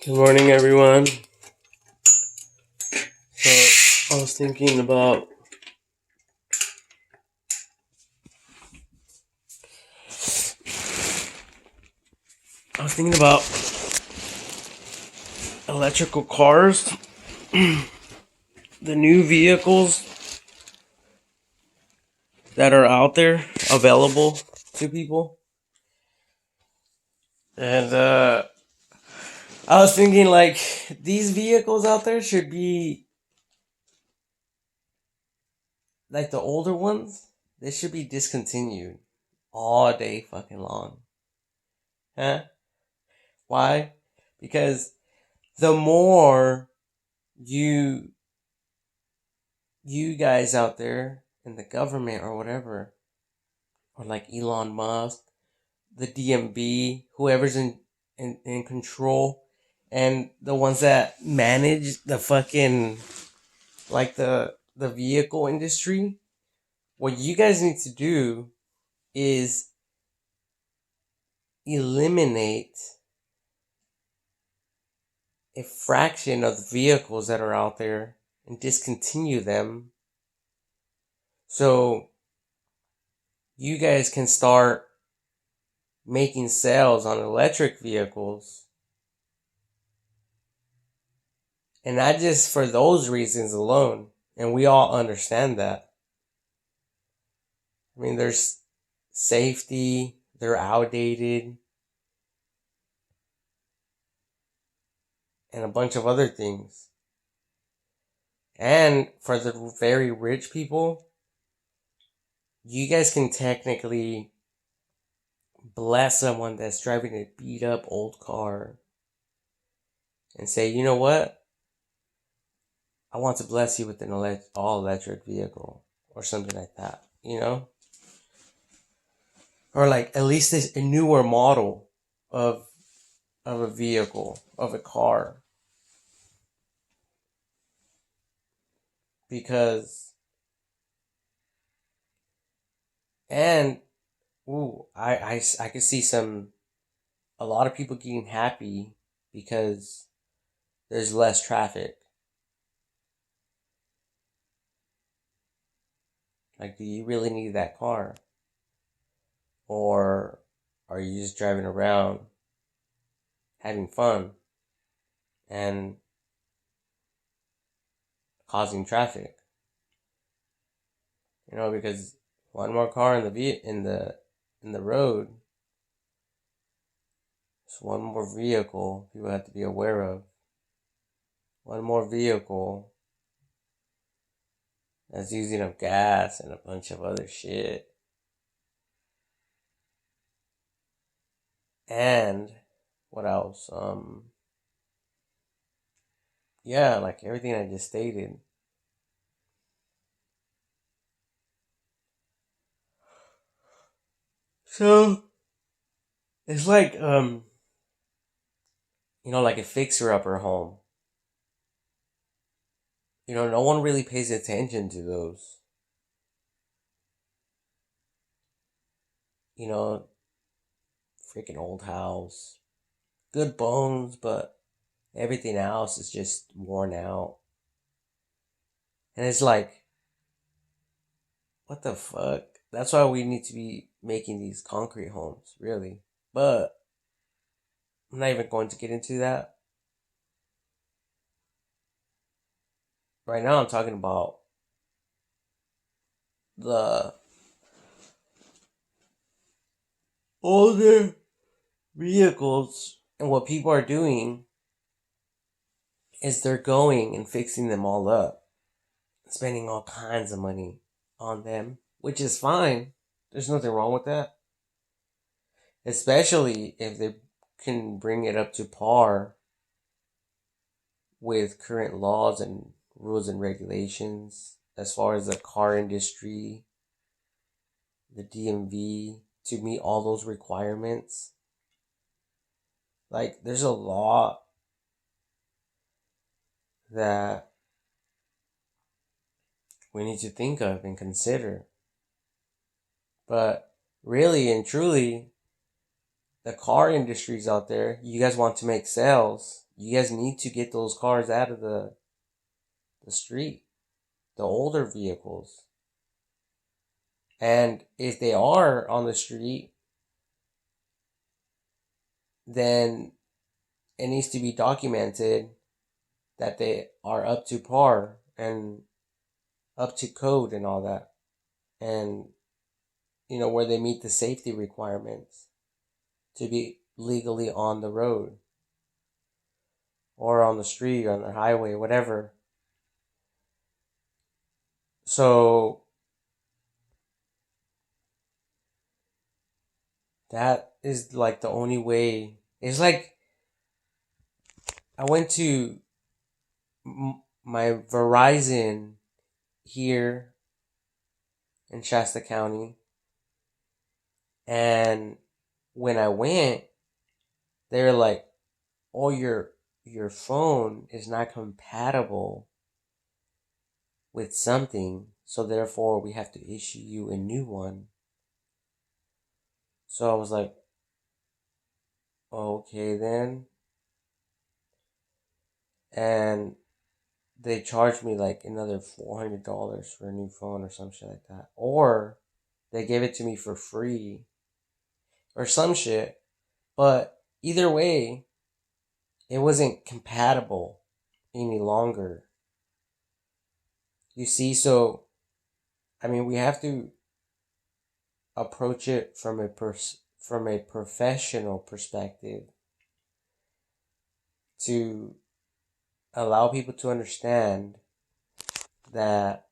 Good morning, everyone. So, I was thinking about electrical cars, the new vehicles that are out there available to people. And I was thinking like these vehicles out there should be like the older ones. They should be discontinued all day fucking long. Huh? Why? Because the more you you guys out there in the government or whatever, or like Elon Musk, the DMB, whoever's in control, and the ones that manage the fucking like the vehicle industry, what you guys need to do is eliminate a fraction of the vehicles that are out there and discontinue them so you guys can start making sales on electric vehicles. And not just for those reasons alone. And we all understand that. I mean, there's safety, they're outdated, and a bunch of other things. And for the very rich people, you guys can technically bless someone that's driving a beat up old car and say, you know what? I want to bless you with an all electric vehicle or something like that, you know? Or like at least a newer model of a vehicle, of a car. Because and I could see a lot of people getting happy because there's less traffic. Like, do you really need that car? Or are you just driving around having fun and causing traffic? You know, because one more car in the road, it's one more vehicle people have to be aware of. One more vehicle that's using up gas and a bunch of other shit. And what else? Yeah, like everything I just stated. So it's like like a fixer upper home. You know, no one really pays attention to those. You know, freaking old house. Good bones, but everything else is just worn out. And it's like, what the fuck? That's why we need to be making these concrete homes, really. But I'm not even going to get into that. Right now I'm talking about the older vehicles, and what people are doing is they're going and fixing them all up, spending all kinds of money on them, which is fine. There's nothing wrong with that. Especially if they can bring it up to par with current laws and rules and regulations as far as the car industry, the DMV, to meet all those requirements. Like, there's a lot that we need to think of and consider. But really and truly, the car industries out there, you guys want to make sales. you guys need to get those cars out of the street, the older vehicles. And if they are on the street, then it needs to be documented that they are up to par and up to code and all that. And, where they meet the safety requirements to be legally on the road or on the street, or on the highway, whatever. So that is like the only way. It's like I went to my Verizon here in Shasta County, and when I went, they were like, "Oh, your phone is not compatible with something, so therefore we have to issue you a new one." So I was like, "Okay then," and they charged me like another $400 for a new phone or some shit like that, or they gave it to me for free or some shit. But either way, it wasn't compatible any longer. You see, so I mean, we have to approach it from a professional perspective to allow people to understand that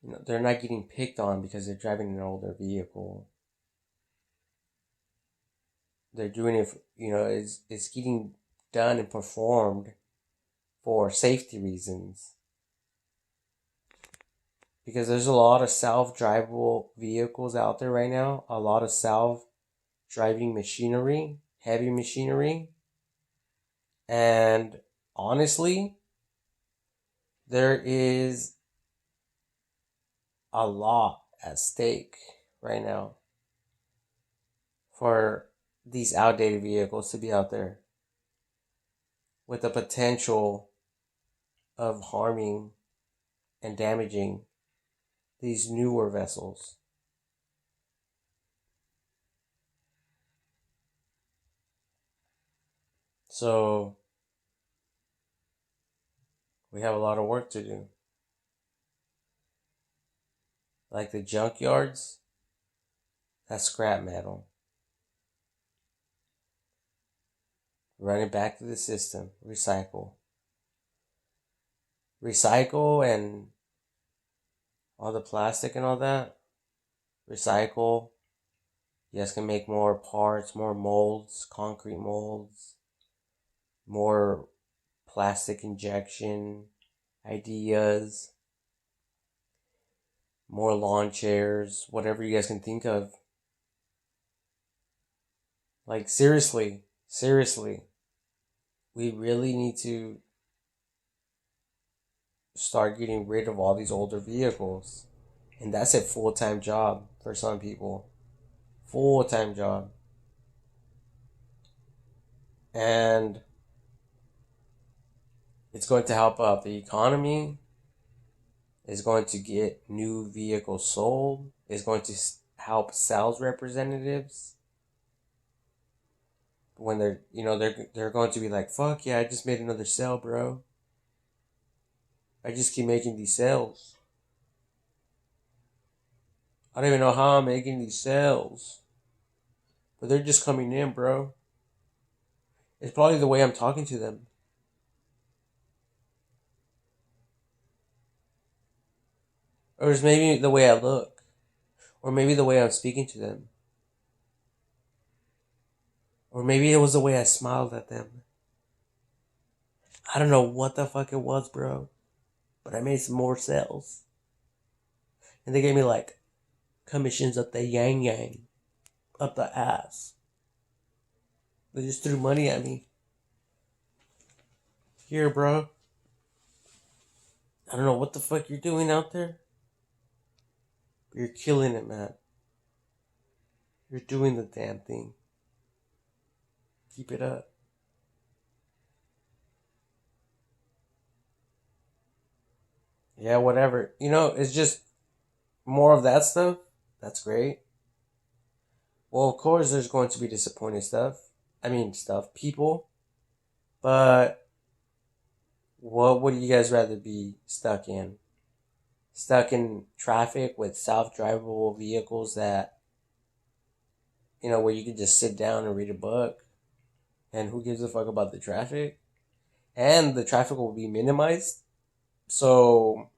they're not getting picked on because they're driving an older vehicle. They're doing it, it's getting done and performed for safety reasons. Because there's a lot of self-drivable vehicles out there right now, a lot of self-driving machinery, heavy machinery. And honestly, there is a lot at stake right now for these outdated vehicles to be out there with the potential of harming and damaging these newer vessels. So we have a lot of work to do. Like the junkyards, that's scrap metal. Run it back to the system. Recycle. Recycle and all the plastic and all that. Recycle. You guys can make more parts, more molds, concrete molds, more plastic injection ideas, more lawn chairs, whatever you guys can think of. Like, seriously, we really need to start getting rid of all these older vehicles. And that's a full-time job for some people. Full-time job. And it's going to help out the economy. It's going to get new vehicles sold. It's going to help sales representatives when they're going to be like, "Fuck yeah, I just made another sale, bro. I just keep making these sales. I don't even know how I'm making these sales, but they're just coming in, bro." It's probably the way I'm talking to them. Or it's maybe the way I look. Or maybe the way I'm speaking to them. Or maybe it was the way I smiled at them. I don't know what the fuck it was, bro. But I made some more sales. And they gave me like commissions up the yang yang. Up the ass. They just threw money at me. Here, bro. I don't know what the fuck you're doing out there. But you're killing it, man. You're doing the damn thing. Keep it up. Yeah, whatever. It's just more of that stuff. That's great. Well, of course, there's going to be disappointing stuff. I mean, stuff, people. But what would you guys rather be stuck in? Stuck in traffic with self-drivable vehicles that, where you could just sit down and read a book, and who gives a fuck about the traffic? And the traffic will be minimized. So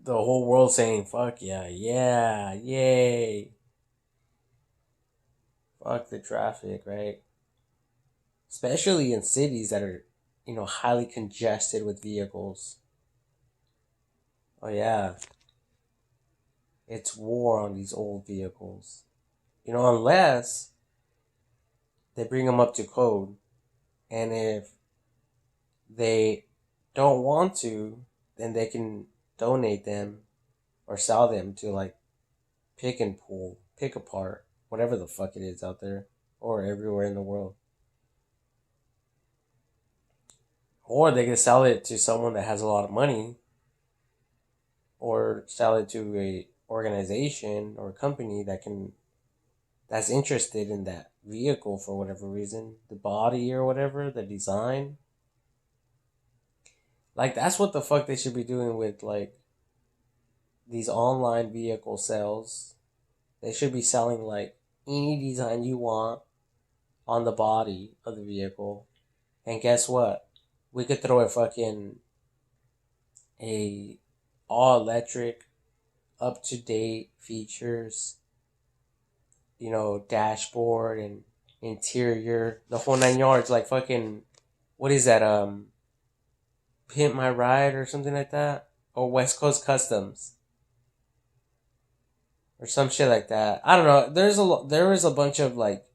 the whole world saying, fuck yeah, yeah, yay. Fuck the traffic, right? Especially in cities that are, highly congested with vehicles. Oh yeah, it's war on these old vehicles. Unless they bring them up to code, and if they don't want to, then they can donate them or sell them to like pick and pull, pick apart, whatever the fuck it is out there or everywhere in the world. Or they can sell it to someone that has a lot of money, or sell it to a organization or a company that's interested in that vehicle for whatever reason, the body or whatever, the design. Like that's what the fuck they should be doing with like these online vehicle sales. They should be selling like any design you want on the body of the vehicle. And guess what? We could throw a all electric, up to date features, dashboard and interior, the whole 9 yards, like fucking what is that? Pimp My Ride or something like that, or West Coast Customs or some shit like that. I don't know. There is a bunch of like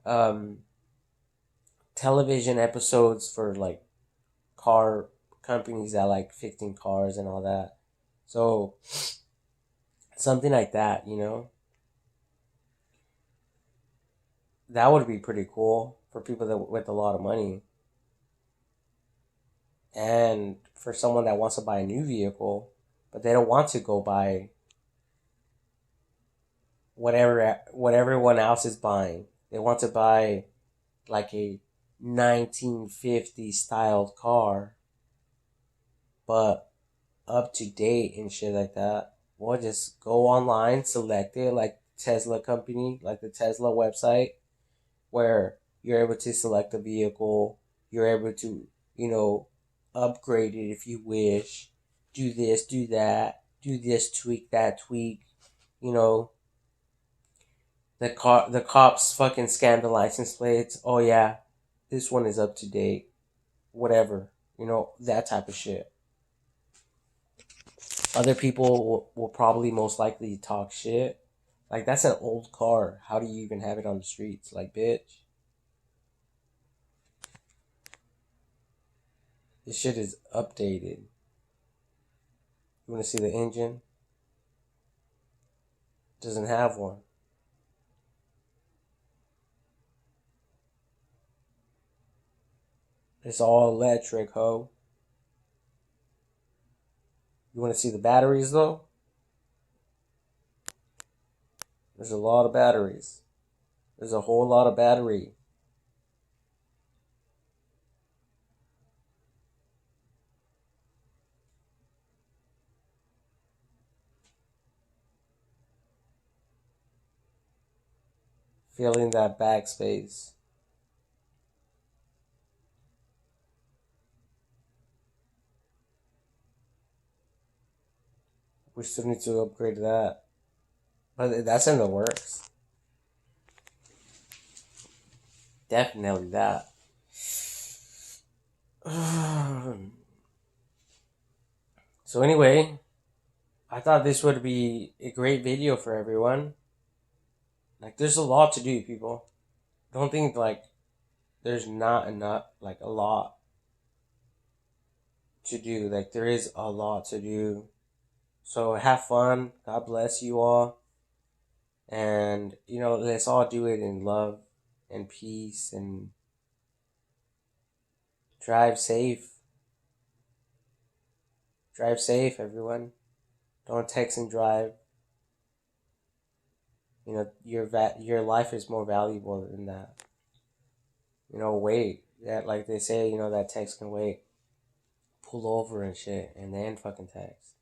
um television episodes for like car companies that like fixing cars and all that. So something like that. That would be pretty cool for people that with a lot of money, and for someone that wants to buy a new vehicle, but they don't want to go buy what everyone else is buying. They want to buy like a 1950 styled car, but up to date and shit like that. Well, just go online, select it like Tesla company, like the Tesla website, where you're able to select a vehicle. You're able to, upgrade it if you wish. Do this, do that, do this tweak, that tweak. You know, the cops fucking scan the license plates. Oh yeah, this one is up to date. Whatever, that type of shit. Other people will probably most likely talk shit. Like that's an old car. How do you even have it on the streets? Like bitch, this shit is updated. You want to see the engine? Doesn't have one. It's all electric, ho. You want to see the batteries though? There's a lot of batteries. There's a whole lot of battery. Filling that backspace. We still need to upgrade that. But that's in the works. Definitely that. So anyway, I thought this would be a great video for everyone. Like there's a lot to do, people. Don't think like there's not enough, like a lot to do. Like there is a lot to do. So have fun. God bless you all. And, let's all do it in love and peace and drive safe. Drive safe, everyone. Don't text and drive. You know, your life is more valuable than that. You know, wait. Yeah, like they say, you know, that text can wait. Pull over and shit, and then fucking text.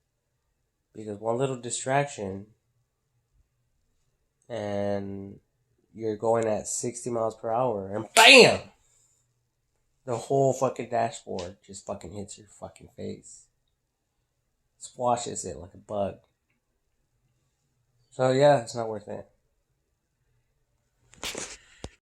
Because one little distraction, and you're going at 60 miles per hour, and BAM! The whole fucking dashboard just fucking hits your fucking face. Squashes it like a bug. So yeah, it's not worth it.